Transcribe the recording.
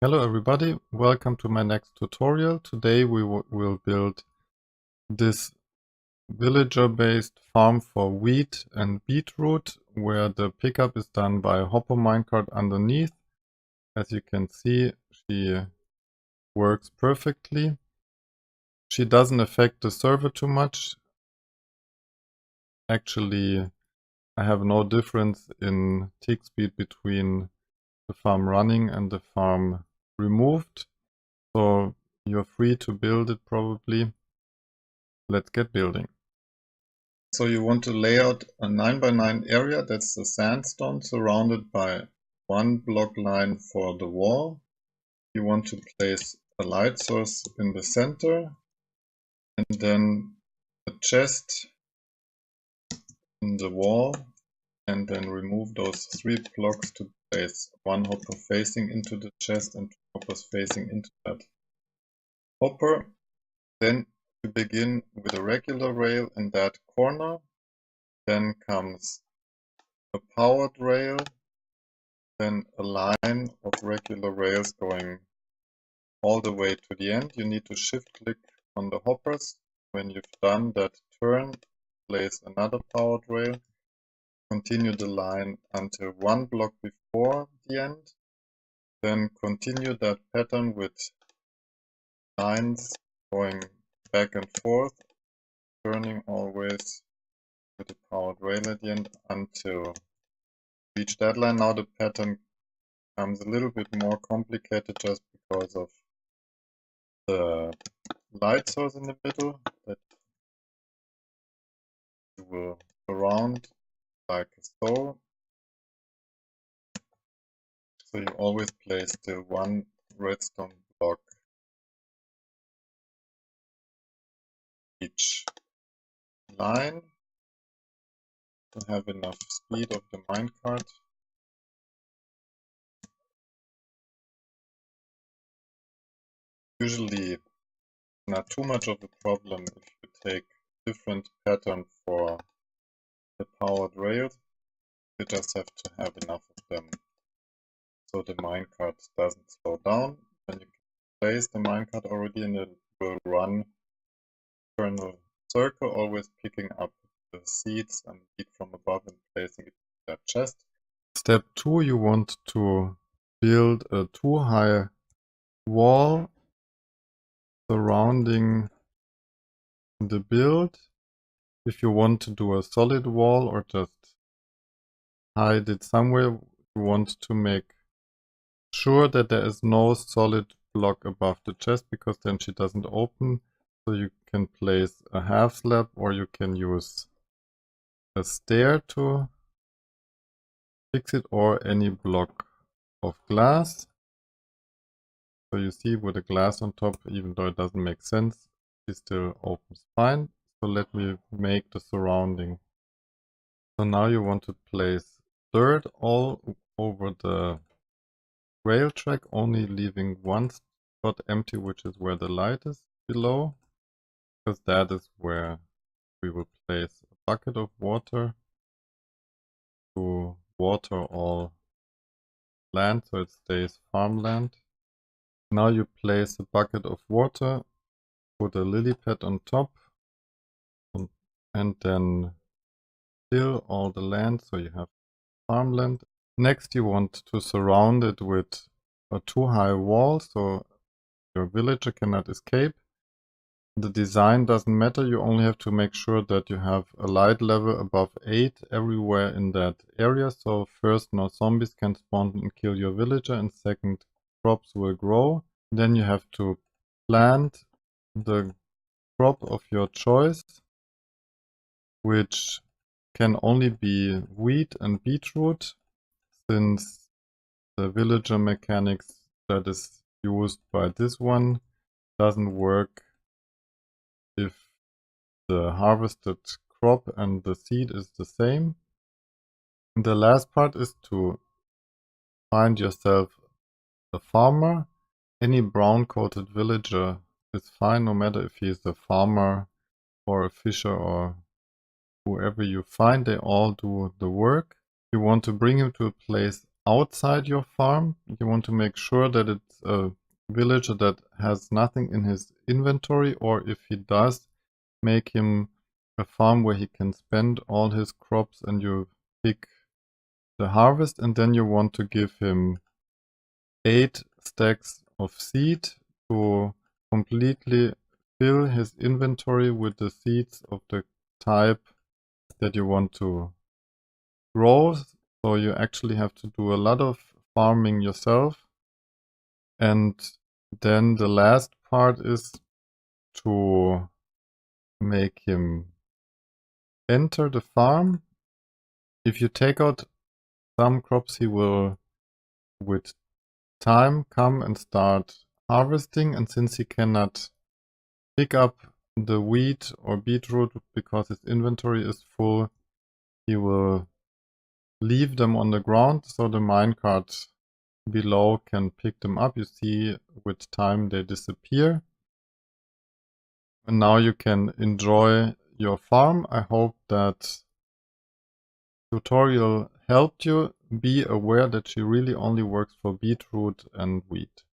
Hello everybody, welcome to my next tutorial. Today we will build this villager-based farm for wheat and beetroot, where the pickup is done by a hopper minecart underneath. As you can see, she works perfectly. She doesn't affect the server too much. Actually, I have no difference in tick speed between the farm running and the farm removed. So you're free to build it probably. Let's get building. So you want to lay out a 9x9 area, that's the sandstone, surrounded by one block line for the wall. You want to place a light source in the center, and then a chest in the wall, and then remove those 3 blocks to place one hopper facing into the chest and 2 hoppers facing into that hopper. Then you begin with a regular rail in that corner. Then comes a powered rail, then a line of regular rails going all the way to the end. You need to shift click on the hoppers. When you've done that turn, place another powered rail. Continue the line until one block before the end. Then continue that pattern with lines going back and forth, turning always with a powered rail at the end until reach that line. Now the pattern becomes a little bit more complicated just because of the light source in the middle that you will surround like so. So you always place the one redstone block each line to have enough speed of the minecart. Usually not too much of a problem if you take different pattern for the powered rails. You just have to have enough of them so the minecart doesn't slow down. Then you can place the minecart already and it will run internal circle, always picking up the seeds and wheat from above and placing it in that chest. Step 2, you want to build a 2-high wall surrounding the build. If you want to do a solid wall or just hide it somewhere, you want to make sure that there is no solid block above the chest, because then she doesn't open. So you can place a half slab, or you can use a stair to fix it, or any block of glass. So you see, with a glass on top, even though it doesn't make sense, it still opens fine. So let me make the surrounding. So now you want to place dirt all over the rail track, only leaving one spot empty, which is where the light is below, because that is where we will place a bucket of water to water all land so it stays farmland. Now you place a bucket of water, put a lily pad on top, and then fill all the land so you have farmland. Next you want to surround it with a 2-high wall so your villager cannot escape. The design doesn't matter, you only have to make sure that you have a light level above 8 everywhere in that area. So first, no zombies can spawn and kill your villager, and second, crops will grow. Then you have to plant the crop of your choice, which can only be wheat and beetroot, since the villager mechanics that is used by this one doesn't work if the harvested crop and the seed is the same. And the last part is to find yourself a farmer. Any brown coated villager is fine, no matter if he is a farmer or a fisher or whoever you find, they all do the work. You want to bring him to a place outside your farm. You want to make sure that it's a villager that has nothing in his inventory, or if he does, make him a farm where he can spend all his crops and you pick the harvest, and then you want to give him 8 stacks of seed to completely fill his inventory with the seeds of the type that you want to grow. So you actually have to do a lot of farming yourself. And then the last part is to make him enter the farm. If you take out some crops, he will with time come and start harvesting, and since he cannot pick up the wheat or beetroot because his inventory is full, he will leave them on the ground so the minecart below can pick them up. You see with time they disappear. And now you can enjoy your farm. I hope that tutorial helped you. Be aware that she really only works for beetroot and wheat.